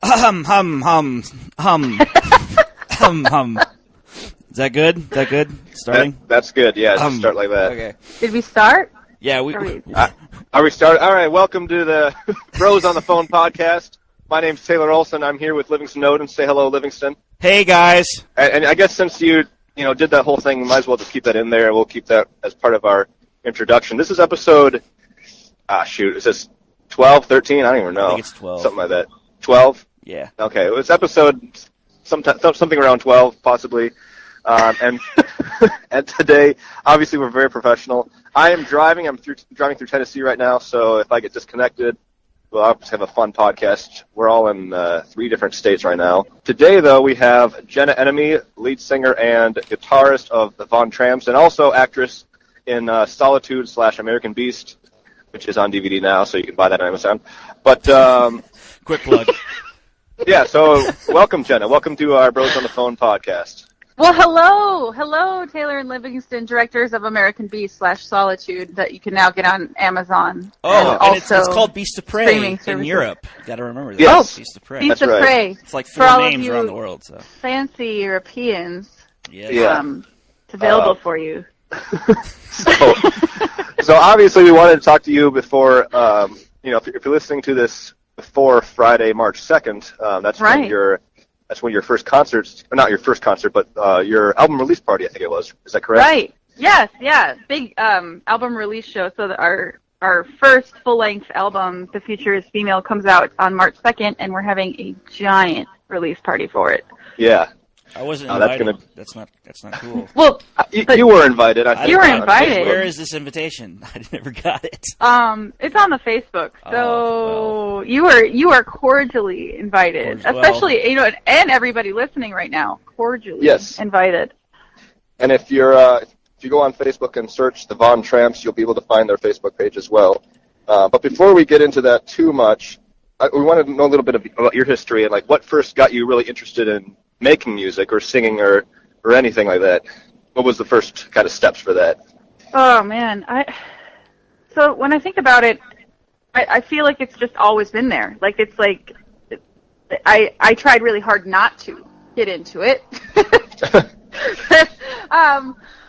Hum. Is that good? Starting? That's good, yeah. Just start like that. Okay. Did we start? Yeah, Are we starting? All right, welcome to the Bros on the Phone podcast. My name's Taylor Olson. I'm here with Livingston Odin. Say hello, Livingston. Hey, guys. And I guess since you did that whole thing, we might as well just keep that in there. We'll keep that as part of our introduction. This is episode, is this 12, 13? I don't even know. I think it's 12. Something like that. 12? Yeah. Okay, it's episode something around 12, possibly. And today, obviously, we're very professional. I am driving. I'm driving through Tennessee right now, so if I get disconnected, we'll obviously have a fun podcast. We're all in 3 different states right now. Today, though, we have Jenna Enemy, lead singer and guitarist of the Tramps, and also actress in Solitude/American Beast, which is on DVD now, so you can buy that on Amazon. But quick plug. Yeah, so welcome, Jenna. Welcome to our Bros on the Phone podcast. Well, hello, Taylor and Livingston, directors of American Beast /Solitude, that you can now get on Amazon. Oh, and it's called Beast of Prey in services. Europe. You got to remember that. Yes. Beast of Prey. Beast That's of right. Prey. It's like 4 names around the world. So fancy Europeans. Yeah. It's available for you. So obviously we wanted to talk to you before, if you're listening to this before Friday, March 2nd, that's right. That's when your first concert, or not your first concert, but your album release party, I think it was. Is that correct? Right. Yes, yeah. Big album release show. So that our first full-length album, The Future is Female, comes out on March 2nd, and we're having a giant release party for it. Yeah. I wasn't invited. That's not cool. Well, you were invited. You were invited. Where is this invitation? I never got it. It's on the Facebook. So you are cordially invited, especially and everybody listening right now, cordially invited. And if you go on Facebook and search the Von Tramps, you'll be able to find their Facebook page as well. But before we get into that too much, we wanted to know a little bit about your history and like what first got you really interested in making music or singing or anything like that. What was the first kind of steps for that? Oh man, so when I think about it, I feel like it's just always been there. Like it's like I tried really hard not to get into it.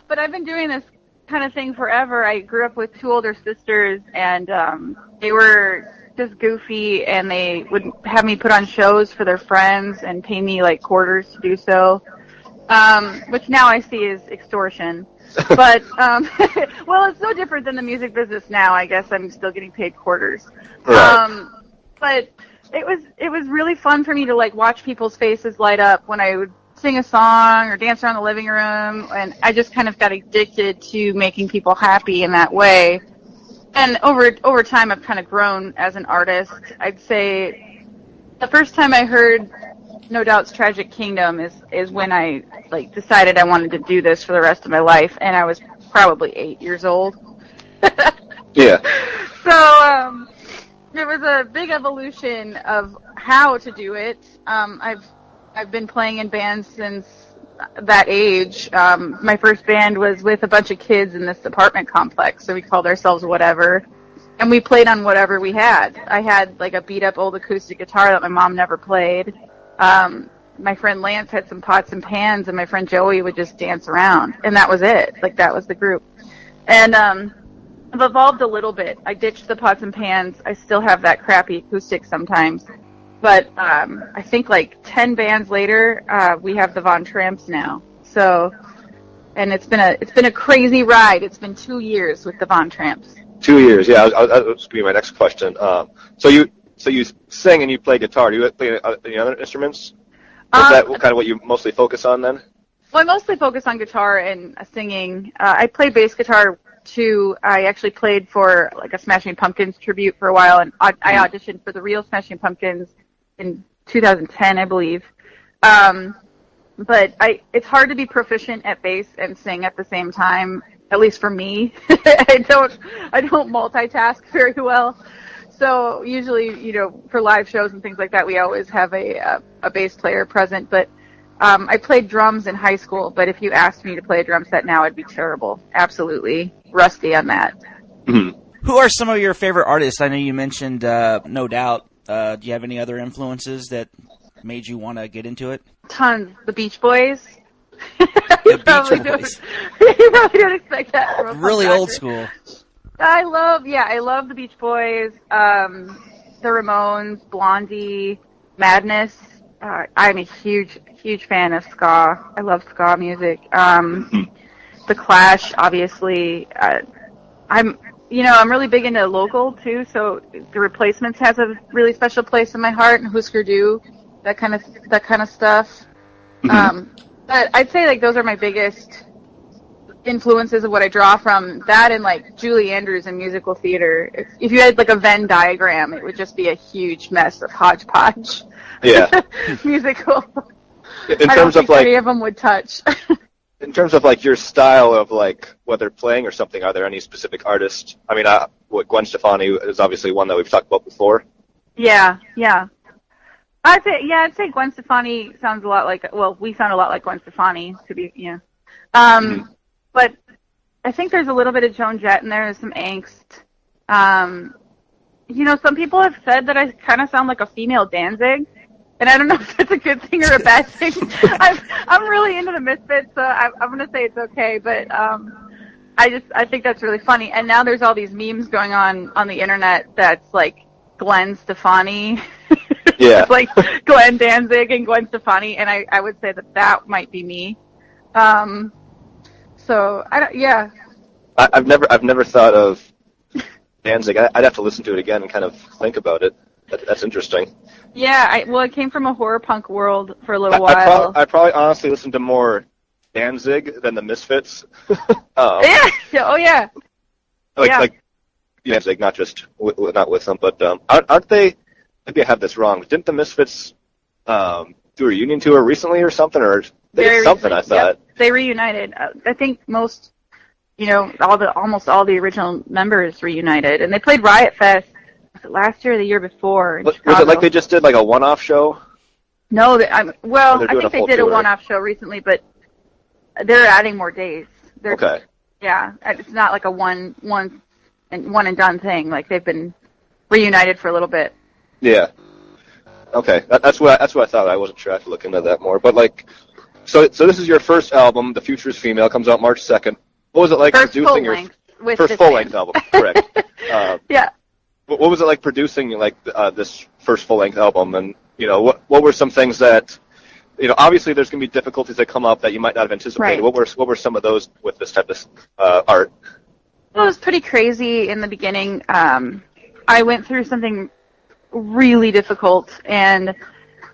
But I've been doing this kind of thing forever. I grew up with 2 older sisters, and they were just goofy, and they would have me put on shows for their friends and pay me like quarters to do so, which now I see as extortion. But well, it's no different than the music business now. I guess I'm still getting paid quarters. Right. But it was really fun for me to like watch people's faces light up when I would sing a song or dance around the living room, and I just kind of got addicted to making people happy in that way. And over time, I've kind of grown as an artist. I'd say the first time I heard No Doubt's Tragic Kingdom is when I like decided I wanted to do this for the rest of my life, and I was probably 8 years old. Yeah. So it was a big evolution of how to do it. I've been playing in bands since that age. My first band was with a bunch of kids in this apartment complex, so we called ourselves Whatever, and we played on whatever we had. I had like a beat-up old acoustic guitar that my mom never played. My friend Lance had some pots and pans, and my friend Joey would just dance around, and that was it. Like, that was the group. And I've evolved a little bit. I ditched the pots and pans. I still have that crappy acoustic sometimes. But I think like 10 bands later, we have the Von Tramps now. So, and it's been a crazy ride. It's been 2 years with the Von Tramps. 2 years, yeah. That was going to be my next question. So you sing and you play guitar. Do you play any other instruments? Is that kind of what you mostly focus on then? Well, I mostly focus on guitar and singing. I play bass guitar too. I actually played for like a Smashing Pumpkins tribute for a while, and I auditioned for the real Smashing Pumpkins in 2010, I believe. But it's hard to be proficient at bass and sing at the same time, at least for me. I don't multitask very well. So usually, for live shows and things like that, we always have a bass player present. But I played drums in high school, but if you asked me to play a drum set now, I'd be terrible. Absolutely rusty on that. Mm-hmm. Who are some of your favorite artists? I know you mentioned No Doubt. Do you have any other influences that made you want to get into it? Tons. The Beach Boys. The Beach Boys. You probably don't expect that from a really punk old rocker. school. I love the Beach Boys, the Ramones, Blondie, Madness. I'm a huge fan of ska. I love ska music. The Clash, obviously. I'm really big into local too. So the Replacements has a really special place in my heart, and Husker Du, that kind of stuff. But I'd say like those are my biggest influences of what I draw from. That and like Julie Andrews in musical theater. If you had like a Venn diagram, it would just be a huge mess of hodgepodge. Yeah. Musical. In I don't terms of think like, any of them would touch. in terms of like your style of like whether playing or something, are there any specific artists? I mean, Gwen Stefani is obviously one that we've talked about before. Yeah. I'd say Gwen Stefani sounds a lot like. Well, we sound a lot like Gwen Stefani to be. Yeah. But I think there's a little bit of Joan Jett in there. There's some angst. Some people have said that I kind of sound like a female Danzig, and I don't know if that's a good thing or a bad thing. I'm really into the Misfits, so I'm going to say it's okay. But I think that's really funny. And now there's all these memes going on the internet that's like Gwen Stefani. Yeah. It's like Glenn Danzig and Gwen Stefani, and I would say that might be me. So I've never thought of Danzig. I'd have to listen to it again and kind of think about it. That's interesting. Yeah, it came from a horror punk world for a little while. I probably honestly listened to more Danzig than the Misfits. Yeah. Oh yeah. Like Danzig, not with them, but aren't they? Maybe I have this wrong. Didn't the Misfits do a reunion tour recently or something, or they did something? I thought. Yep. They reunited. I think almost all the original members reunited, and they played Riot Fest. Was it last year or the year before? Was it like they just did like a one-off show? No, I think they did a tour. one-off show recently, but they're adding more days. Okay. Yeah, it's not like a one and done thing. Like they've been reunited for a little bit. Yeah. Okay, that's what I thought. I wasn't sure. I have to look into that more. But like, so this is your first album, The Future is Female, comes out March 2nd. What was it like producing your first full-length album? Correct. Yeah. What was it like producing like this first full-length album? And what were some things that obviously there's going to be difficulties that come up that you might not have anticipated. Right. What were some of those with this type of art? Well, it was pretty crazy in the beginning. I went through something really difficult, and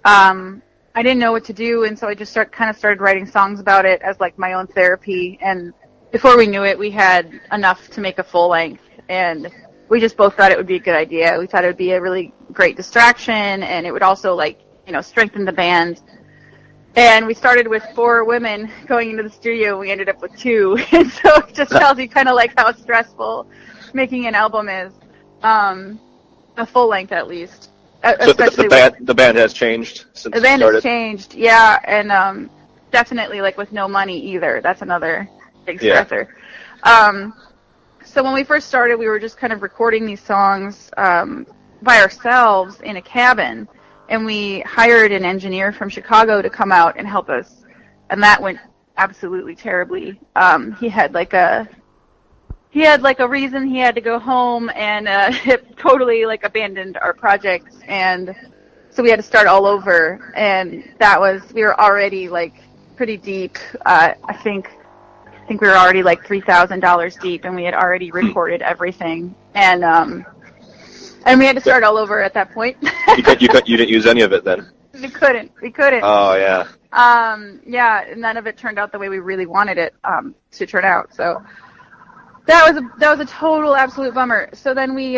I didn't know what to do, and so I just started writing songs about it as like my own therapy. And before we knew it, we had enough to make a full length, and we just both thought it would be a good idea. We thought it would be a really great distraction, and it would also strengthen the band. And we started with 4 women going into the studio, and we ended up with 2. And so it just tells you kind of like how stressful making an album is, a full length at least. So the band has changed since the band started? has changed, yeah, and definitely like with no money either. That's another big stressor. So when we first started, we were just kind of recording these songs by ourselves in a cabin, and we hired an engineer from Chicago to come out and help us, and that went absolutely terribly. He had like a reason he had to go home, and it totally like abandoned our project, and so we had to start all over. And we were already like pretty deep. I think we were already like $3,000 deep, and we had already recorded everything, and we had to start all over at that point. You didn't use any of it then? We couldn't. Oh yeah. Yeah, and none of it turned out the way we really wanted it to turn out. So that was a total absolute bummer. So then we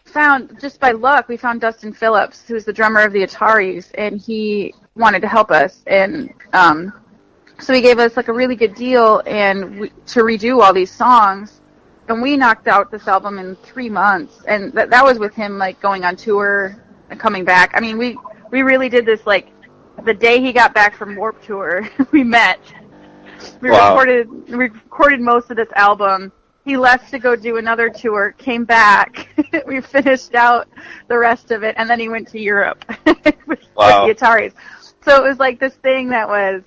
found, just by luck, Dustin Phillips, who's the drummer of the Ataris, and he wanted to help us, and so he gave us like a really good deal and to redo all these songs, and we knocked out this album in 3 months, and that was with him like going on tour and coming back. I mean, we really did this like the day he got back from Warped Tour. We met. We recorded most of this album, he left to go do another tour, came back, we finished out the rest of it, and then he went to Europe with the Ataris. So it was like this thing that was,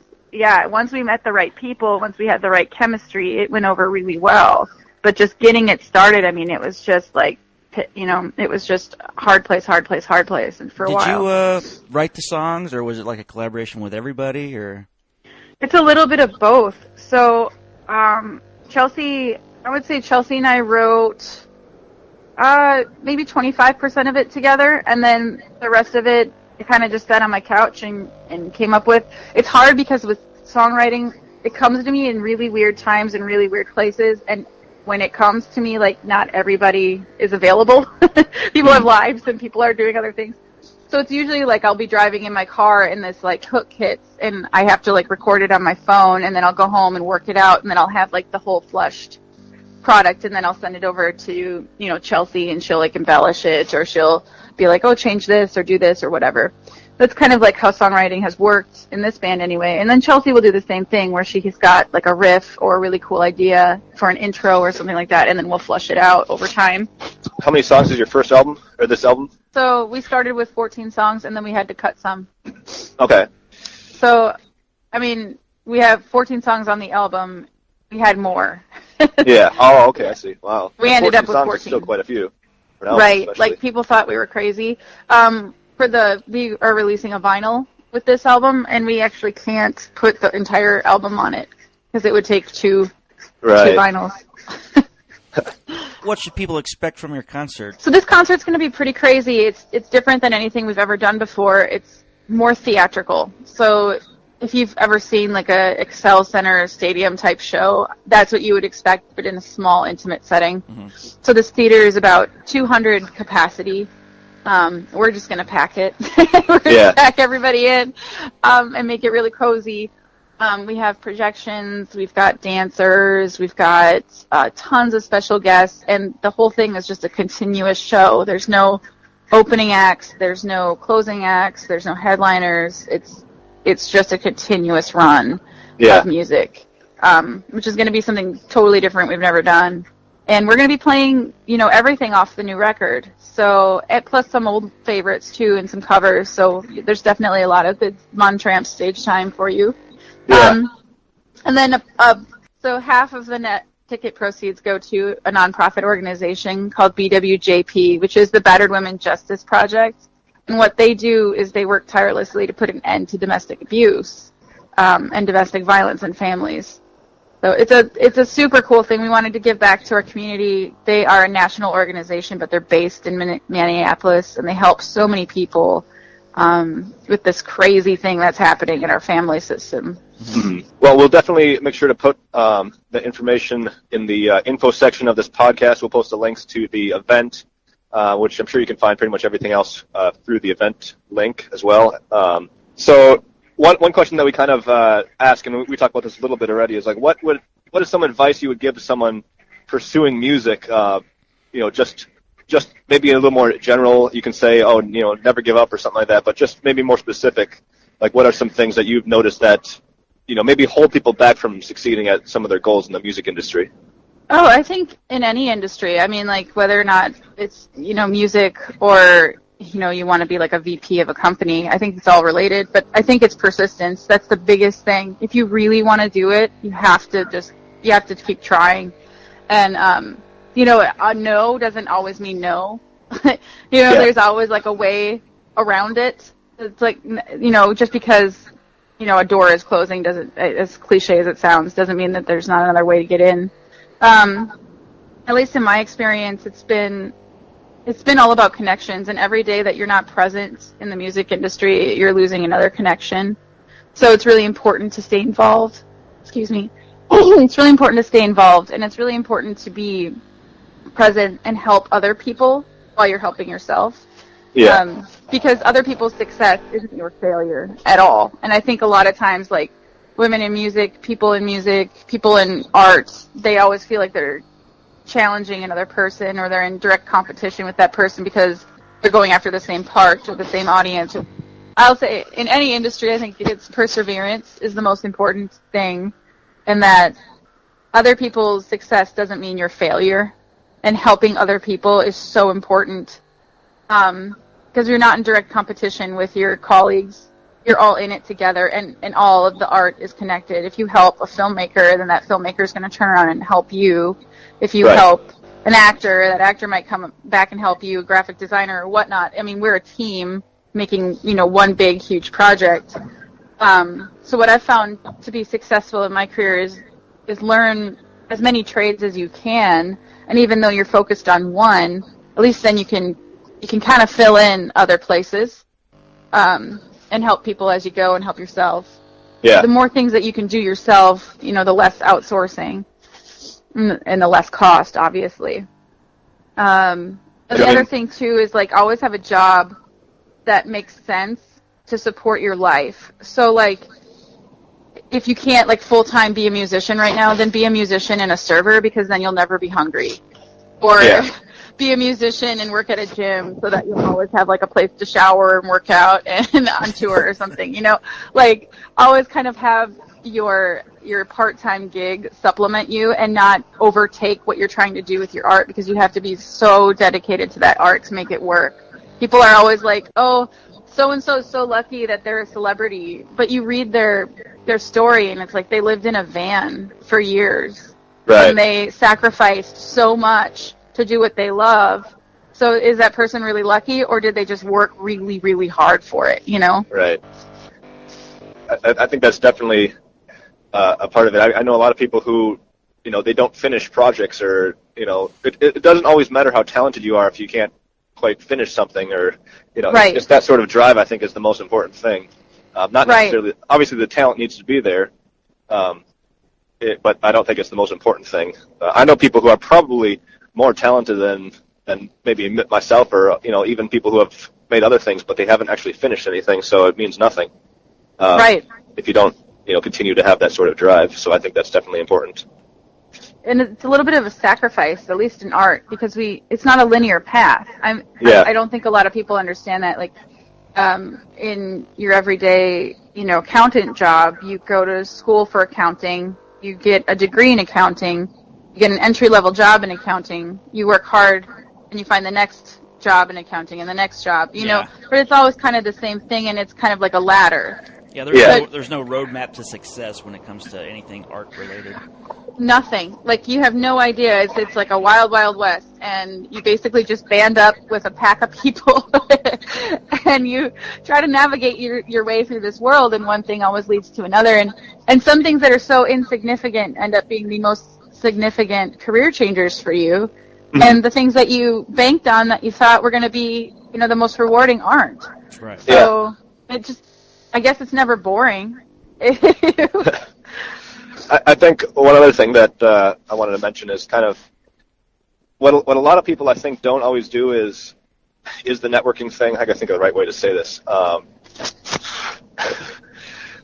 once we met the right people, once we had the right chemistry, it went over really well. But just getting it started, I mean, it was just like, it was just hard place, and for a while. Did you write the songs, or was it like a collaboration with everybody, or? It's a little bit of both. So, Chelsea and I wrote maybe 25% of it together, and then the rest of it, I kind of just sat on my couch and came up with. It's hard because with songwriting, it comes to me in really weird times and really weird places, and when it comes to me, like, not everybody is available. People have lives and people are doing other things. So it's usually like I'll be driving in my car and this like hook hits and I have to like record it on my phone, and then I'll go home and work it out, and then I'll have like the whole flushed product, and then I'll send it over to, Chelsea, and she'll like embellish it, or she'll be like, oh, change this or do this or whatever. That's kind of like how songwriting has worked in this band anyway. And then Chelsea will do the same thing where she's got like a riff or a really cool idea for an intro or something like that, and then we'll flush it out over time. How many songs is your first album, or this album? So we started with 14 songs, and then we had to cut some. Okay. So, I mean, we have 14 songs on the album. We had more. Yeah. Oh, okay. I see. Wow. We ended up with 14. Still quite a few. For an album, right. Especially. Like, people thought we were crazy. We are releasing a vinyl with this album, and we actually can't put the entire album on it because it would take two vinyls. What should people expect from your concert? So this concert's going to be pretty crazy. It's different than anything we've ever done before. It's more theatrical. So if you've ever seen like a Excel Center stadium type show, that's what you would expect, but in a small, intimate setting. Mm-hmm. So this theater is about 200 capacity. We're just going to pack it. We're going to pack everybody in and make it really cozy. We have projections, we've got dancers, we've got tons of special guests, and the whole thing is just a continuous show. There's no opening acts, there's no closing acts, there's no headliners. It's just a continuous run of music, which is going to be something totally different we've never done. And we're going to be playing, everything off the new record. So, plus some old favorites, too, and some covers. So there's definitely a lot of good Tramps stage time for you. Yeah. And then, so half of the net ticket proceeds go to a nonprofit organization called BWJP, which is the Battered Women Justice Project. And what they do is they work tirelessly to put an end to domestic abuse and domestic violence in families. So it's a super cool thing. We wanted to give back to our community. They are a national organization, but they're based in Minneapolis, and they help so many people with this crazy thing that's happening in our family system. Mm-hmm. Well, we'll definitely make sure to put the information in the info section of this podcast. We'll post the links to the event, which I'm sure you can find pretty much everything else through the event link as well. So one question that we kind of ask, and we talked about this a little bit already, is like, what is some advice you would give to someone pursuing music? Just maybe a little more general. You can say, never give up or something like that, but just maybe more specific. Like, what are some things that you've noticed that, maybe hold people back from succeeding at some of their goals in the music industry? Oh, I think in any industry. I mean, like, whether or not it's, music or, you want to be like a VP of a company, I think it's all related, but I think it's persistence. That's the biggest thing. If you really want to do it, you have to keep trying. And, a no doesn't always mean no. There's always like a way around it. It's like, just because, a door is closing doesn't, as cliche as it sounds, doesn't mean that there's not another way to get in. At least in my experience, it's been all about connections, and every day that you're not present in the music industry, you're losing another connection. So it's really important to stay involved. Excuse me. It's really important to stay involved, and it's really important to be present and help other people while you're helping yourself. Yeah. Because other people's success isn't your failure at all. And I think a lot of times, like, women in music, people in art, they always feel like they're challenging another person, or they're in direct competition with that person because they're going after the same part or the same audience. I'll say in any industry, I think it's perseverance is the most important thing, and that other people's success doesn't mean your failure, and helping other people is so important. Because you're not in direct competition with your colleagues. You're all in it together, and all of the art is connected. If you help a filmmaker, then that filmmaker is going to turn around and help you. If you help an actor, that actor might come back and help you, a graphic designer or whatnot. I mean, we're a team making, one big, huge project. So what I've found to be successful in my career is learn as many trades as you can, and even though you're focused on one, at least then you can kind of fill in other places, and help people as you go and help yourself. Yeah. The more things that you can do yourself, the less outsourcing and the less cost, obviously. The other thing too is always have a job that makes sense to support your life. So if you can't full-time be a musician right now, then be a musician and a server, because then you'll never be hungry. Or be a musician and work at a gym so that you'll always have a place to shower and work out and on tour or something. Always kind of have your part-time gig supplement you and not overtake what you're trying to do with your art, because you have to be so dedicated to that art to make it work. People are always like, oh, so-and-so is so lucky that they're a celebrity, but you read their story and it's they lived in a van for years. Right. And they sacrificed so much to do what they love. So is that person really lucky, or did they just work really, really hard for it, Right. I think that's definitely a part of it. I know a lot of people who, they don't finish projects, or, it doesn't always matter how talented you are if you can't quite finish something, or, right. It's that sort of drive, I think, is the most important thing. Not necessarily, obviously the talent needs to be there, but I don't think it's the most important thing. I know people who are probably more talented than maybe myself, or even people who have made other things, but they haven't actually finished anything, so it means nothing. Right. If you don't continue to have that sort of drive. So I think that's definitely important. And it's a little bit of a sacrifice, at least in art, because it's not a linear path. I don't think a lot of people understand that. In your everyday accountant job, you go to school for accounting, you get a degree in accounting, you get an entry-level job in accounting, you work hard, and you find the next job in accounting and the next job, but it's always kind of the same thing, and it's kind of like a ladder. Yeah, there's no roadmap to success when it comes to anything art-related. Nothing. You have no idea. It's like a wild, wild west, and you basically just band up with a pack of people, and you try to navigate your way through this world, and one thing always leads to another, and some things that are so insignificant end up being the most significant career changers for you, and the things that you banked on that you thought were going to be, the most rewarding aren't. Right. So I guess it's never boring. I think one other thing that I wanted to mention is kind of what a lot of people, I think, don't always do is the networking thing. I gotta think of the right way to say this.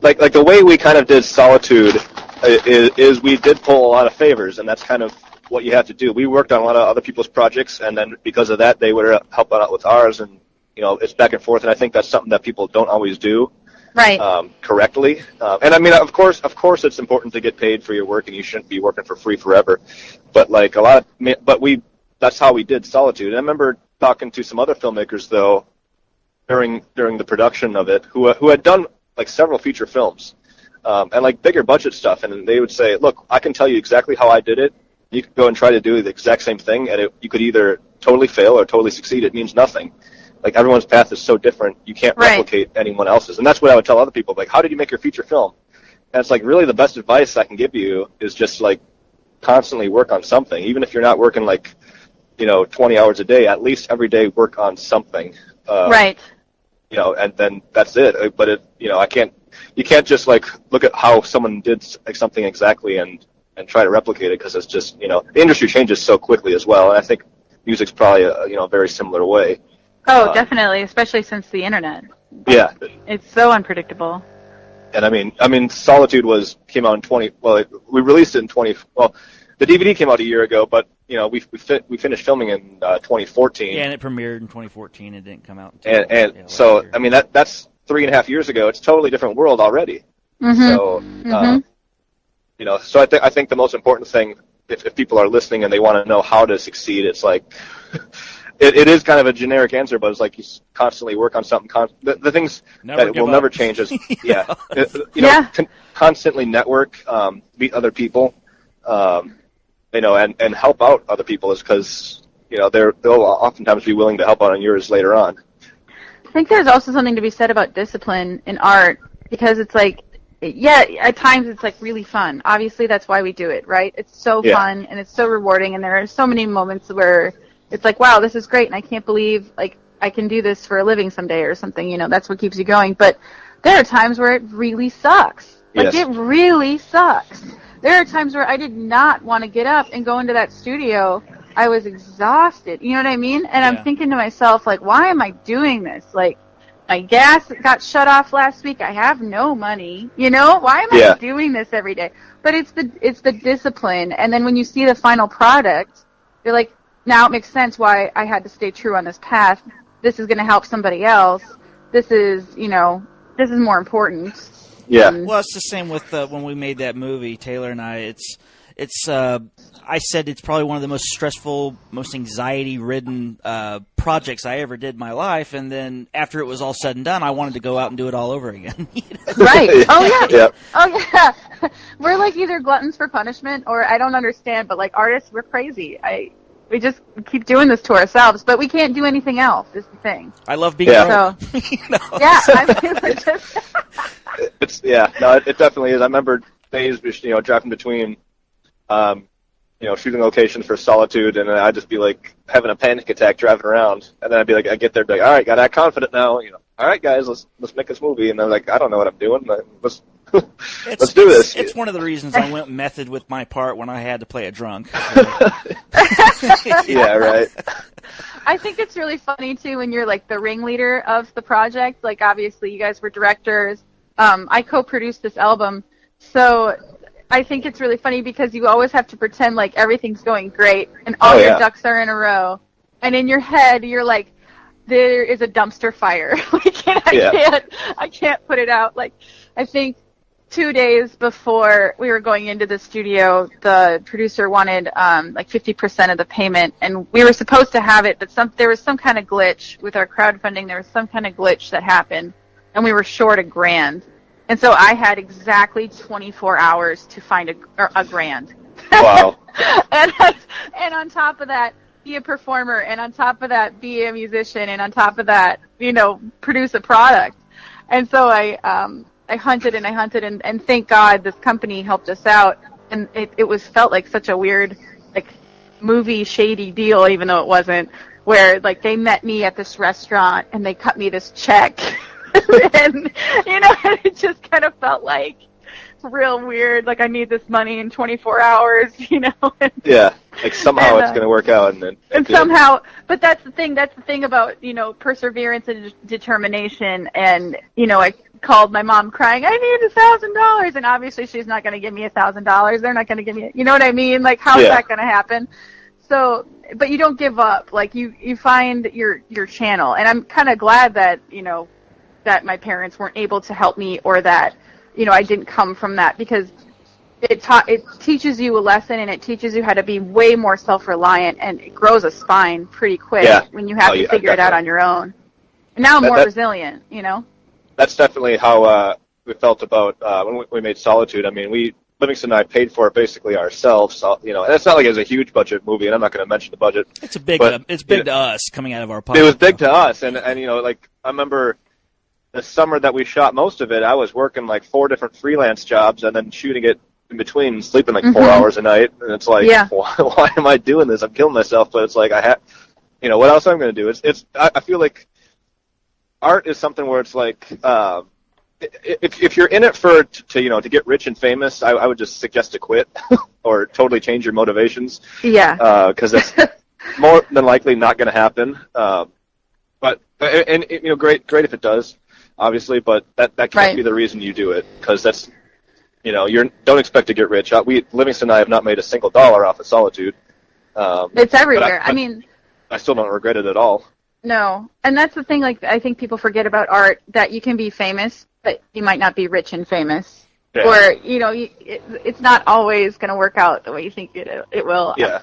Like the way we kind of did Solitude is we did pull a lot of favors, and that's kind of what you have to do. We worked on a lot of other people's projects, and then because of that, they were helping out with ours, and it's back and forth. And I think that's something that people don't always do. Right. Correctly. And I mean, of course, it's important to get paid for your work, and you shouldn't be working for free forever. But that's how we did Solitude. And I remember talking to some other filmmakers though during the production of it who had done several feature films, and bigger budget stuff, and they would say, "Look, I can tell you exactly how I did it. You could go and try to do the exact same thing, and you could either totally fail or totally succeed. It means nothing." Everyone's path is so different, you can't replicate anyone else's. And that's what I would tell other people, how did you make your feature film? And it's really the best advice I can give you is just constantly work on something. Even if you're not working 20 hours a day, at least every day work on something. Right. And then that's it. But you can't just look at how someone did something exactly and try to replicate it, because it's just, the industry changes so quickly as well. And I think music's probably a very similar way. Oh, definitely, especially since the internet. Yeah. It's so unpredictable. And I mean, Solitude came out in we released it in the DVD came out a year ago, but we finished filming in 2014. Yeah, and it premiered in 2014. It didn't come out until so I mean that's 3.5 years ago. It's a totally different world already. Mm-hmm. So So I think the most important thing, if people are listening and they want to know how to succeed, it's like it is kind of a generic answer, but it's like you constantly work on something. The things that will never change is constantly network, meet other people, and help out other people, is because they'll oftentimes be willing to help out on yours later on. I think there's also something to be said about discipline in art, because it's like, at times it's like really fun. Obviously, that's why we do it, right? It's so fun and it's so rewarding, and there are so many moments where it's like, wow, this is great, and I can't believe like I can do this for a living someday or something. That's what keeps you going. But there are times where it really sucks. Like it really sucks. There are times where I did not want to get up and go into that studio. I was exhausted. You know what I mean? And I'm thinking to myself, like, why am I doing this? Like, my gas got shut off last week. I have no money. Why am I doing this every day? But it's the discipline. And then when you see the final product, you're like, now it makes sense why I had to stay true on this path. This is going to help somebody else. This is more important. Yeah. Well, it's the same with when we made that movie, Taylor and I. I said it's probably one of the most stressful, most anxiety-ridden projects I ever did in my life, and then after it was all said and done, I wanted to go out and do it all over again. Right. Oh, yeah. Yep. Oh, yeah. We're like either gluttons for punishment, or I don't understand, but like artists, we're crazy. We just keep doing this to ourselves, but we can't do anything else, is the thing. I love being broke. So, yeah, I mean, it definitely is. I remember days, driving between, shooting locations for Solitude, and I'd just be like having a panic attack driving around, and then I'd be like, I get there, be like, all right, got that confident now, all right, guys, let's make this movie, and they're like, I don't know what I'm doing, let's do this. It's one of the reasons I went method with my part when I had to play a drunk. Yeah, right. I think it's really funny too when you're like the ringleader of the project. Like obviously you guys were directors. I co-produced this album, so I think it's really funny because you always have to pretend like everything's going great and all your ducks are in a row, and in your head you're like, there is a dumpster fire. I can't put it out. Like I think 2 days before we were going into the studio, the producer wanted like 50% of the payment, and we were supposed to have it, but there was some kind of glitch with our crowdfunding. There was some kind of glitch that happened, and we were short $1,000. And so I had exactly 24 hours to find a $1,000. Wow. and on top of that, be a performer, and on top of that, be a musician, and on top of that, produce a product. And so I hunted and thank God this company helped us out. And it felt like such a weird, like, movie shady deal, even though it wasn't, where like they met me at this restaurant and they cut me this check. And it just kind of felt like real weird, like I need this money in 24 hours, Yeah, like somehow it's going to work out, and somehow, but that's the thing about, perseverance and determination, and, I called my mom crying, I need $1,000, and obviously she's not going to give me $1,000, they're not going to give me, you know what I mean, like how's that going to happen? So, but you don't give up, like you find your channel, and I'm kind of glad that, that my parents weren't able to help me, or that, I didn't come from that, because it teaches you a lesson, and it teaches you how to be way more self-reliant, and it grows a spine pretty quick when you have to figure it out on your own. And now I'm more resilient, That's definitely how we felt about when we made Solitude. I mean, Livingston and I paid for it basically ourselves. So, and it's not like it was a huge budget movie, and I'm not going to mention the budget. It's big to us coming out of our pocket. It was big to us, and like I remember the summer that we shot most of it, I was working like 4 different freelance jobs and then shooting it in between, sleeping like 4 hours a night, and it's like, why am I doing this? I'm killing myself, but it's like what else am I going to do? I feel like art is something where it's like, if you're in it to get rich and famous, I would just suggest to quit or totally change your motivations. Yeah. Because that's more than likely not going to happen. But great if it does, obviously, but that can't be the reason you do it, because that's, don't expect to get rich. Livingston and I have not made a single dollar off of Solitude. It's everywhere. I mean, I still don't regret it at all. No, and that's the thing. Like, I think people forget about art, that you can be famous, but you might not be rich and famous. Yeah. Or, it's not always going to work out the way you think it will. Yeah.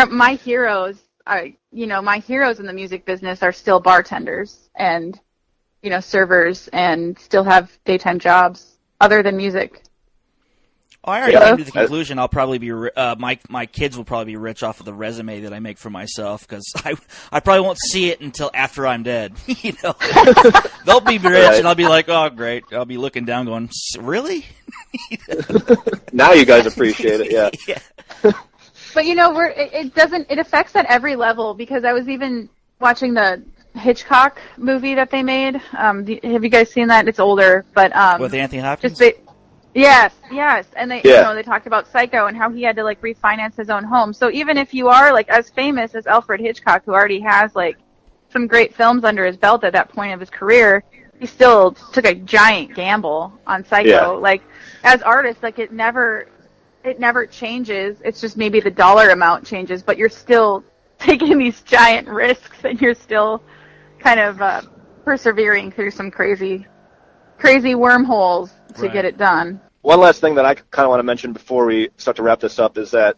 My heroes my heroes in the music business are still bartenders and, servers and still have daytime jobs other than music. Oh, I already came to the conclusion I'll probably be my kids will probably be rich off of the resume that I make for myself, because I probably won't see it until after I'm dead. They'll be rich and I'll be like, oh great. I'll be looking down going, really? Now you guys appreciate it, yeah. Yeah. But it affects at every level, because I was even watching the Hitchcock movie that they made. Have you guys seen that? It's older, but with Anthony Hopkins. Yes, and they talked about Psycho and how he had to refinance his own home. So even if you are as famous as Alfred Hitchcock, who already has some great films under his belt at that point of his career, he still took a giant gamble on Psycho. Yeah. As artists, it never changes. It's just maybe the dollar amount changes, but you're still taking these giant risks, and you're still kind of persevering through some crazy wormholes to get it done. One last thing that I kind of want to mention before we start to wrap this up is that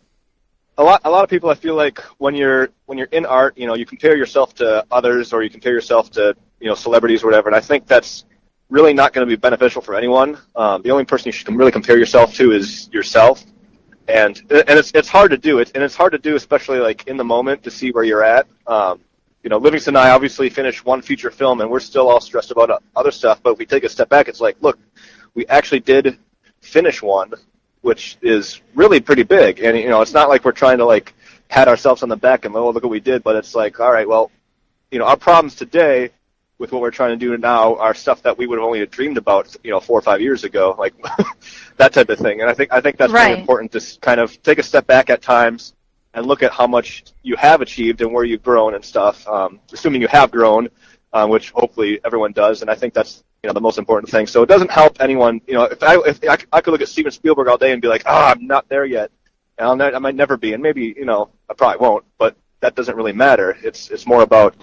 a lot of people, I feel like when you're in art, you compare yourself to others, or you compare yourself to celebrities or whatever, and I think that's really not going to be beneficial for anyone. The only person you should really compare yourself to is yourself, and it's hard to do it, and it's hard to do especially in the moment to see where you're at. Livingston and I obviously finished one feature film, and we're still all stressed about other stuff. But if we take a step back, it's look, we actually did finish one, which is really pretty big. And it's not like we're trying to pat ourselves on the back and look what we did. But it's all right, well, our problems today with what we're trying to do now are stuff that we would have only dreamed about 4 or 5 years ago, that type of thing. And I think that's really important to kind of take a step back at times and look at how much you have achieved and where you've grown and stuff, assuming you have grown, which hopefully everyone does. And I think that's the most important thing. So it doesn't help anyone. If I could look at Steven Spielberg all day and be like, I'm not there yet, and I might never be, and maybe I probably won't, but that doesn't really matter. It's more about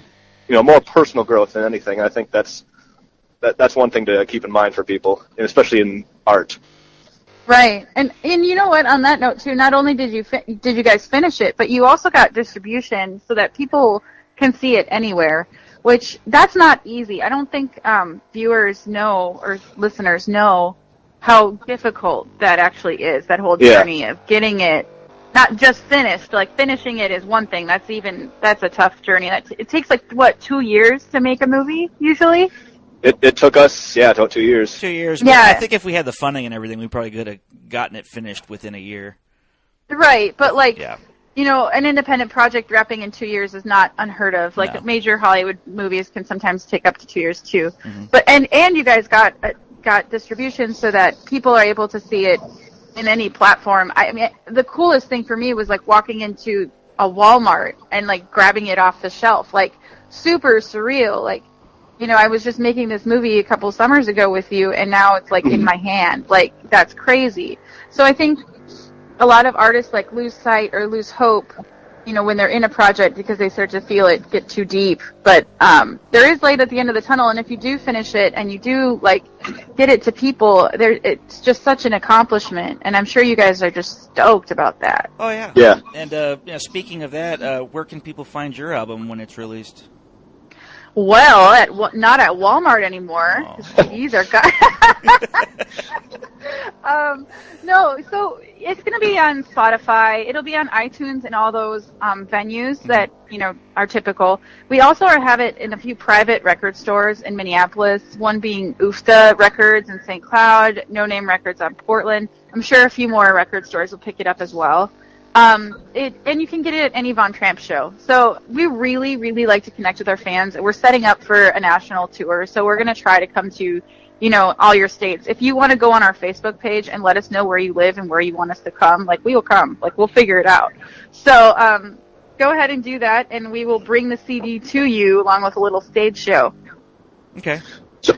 more personal growth than anything. And I think that's one thing to keep in mind for people, and especially in art. Right, and you know what? On that note too, not only did you guys finish it, but you also got distribution so that people can see it anywhere. Which that's not easy. I don't think viewers know or listeners know how difficult that actually is. That whole journey of getting it not just finished. Finishing it is one thing. That's a tough journey. It takes 2 years to make a movie usually. It took us 2 years. 2 years. Yeah. I think if we had the funding and everything, we probably could have gotten it finished within a year. Right, but an independent project wrapping in 2 years is not unheard of. No. Major Hollywood movies can sometimes take up to 2 years too. Mm-hmm. But and you guys got distribution so that people are able to see it in any platform. I mean, the coolest thing for me was walking into a Walmart and grabbing it off the shelf, super surreal. I was just making this movie a couple summers ago with you, and now it's in my hand. That's crazy. So I think a lot of artists lose sight or lose hope, when they're in a project because they start to feel it get too deep. But there is light at the end of the tunnel, and if you do finish it and you do get it to people, it's just such an accomplishment. And I'm sure you guys are just stoked about that. Oh yeah. Yeah. And speaking of that, where can people find your album when it's released? Well, not at Walmart anymore. CDs are gone. No, so it's going to be on Spotify. It'll be on iTunes and all those venues that are typical. We also have it in a few private record stores in Minneapolis. One being UFTA Records in St. Cloud, No Name Records on Portland. I'm sure a few more record stores will pick it up as well. And you can get it at any Von Tramp show. So we really, really like to connect with our fans. We're setting up for a national tour, so we're going to try to come to, all your states. If you want to go on our Facebook page and let us know where you live and where you want us to come, we will come. We'll figure it out. So go ahead and do that, and we will bring the CD to you along with a little stage show. Okay.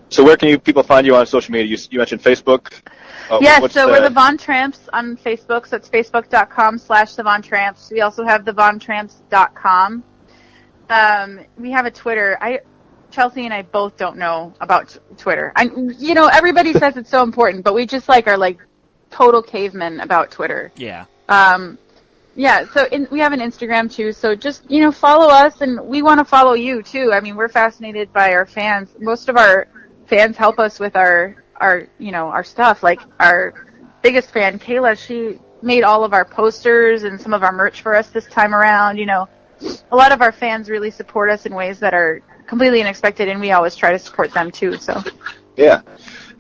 So where can people find you on social media? You mentioned Facebook. Yes, so we're the Von Tramps on Facebook, so it's facebook.com/the Von Tramps. We also have thevontramps.com. We have a Twitter. Chelsea and I both don't know about Twitter. Everybody says it's so important, but we just are total cavemen about Twitter. Yeah. Yeah, so we have an Instagram too, so just, follow us, and we want to follow you too. I mean, we're fascinated by our fans. Most of our fans help us with our stuff. Like, our biggest fan, Kayla, she made all of our posters and some of our merch for us this time around. A lot of our fans really support us in ways that are completely unexpected, and we always try to support them too, so. Yeah.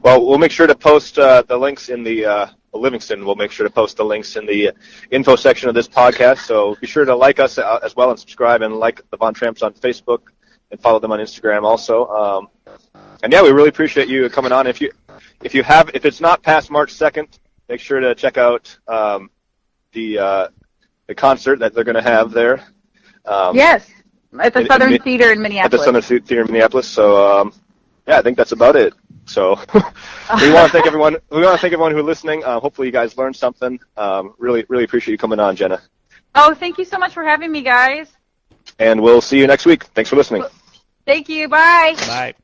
Well, we'll make sure to post the links in the Livingston. We'll make sure to post the links in the info section of this podcast. So be sure to like us as well and subscribe, and like the Von Tramps on Facebook and follow them on Instagram also. And yeah, we really appreciate you coming on. If it's not past March 2nd, make sure to check out the concert that they're going to have there. Yes, at the Southern Theater in Minneapolis. At the Southern Theater in Minneapolis. So yeah, I think that's about it. So we want to thank everyone. We want to thank everyone who's listening. Hopefully, you guys learned something. Really appreciate you coming on, Jenna. Oh, thank you so much for having me, guys. And we'll see you next week. Thanks for listening. Thank you. Bye. Bye.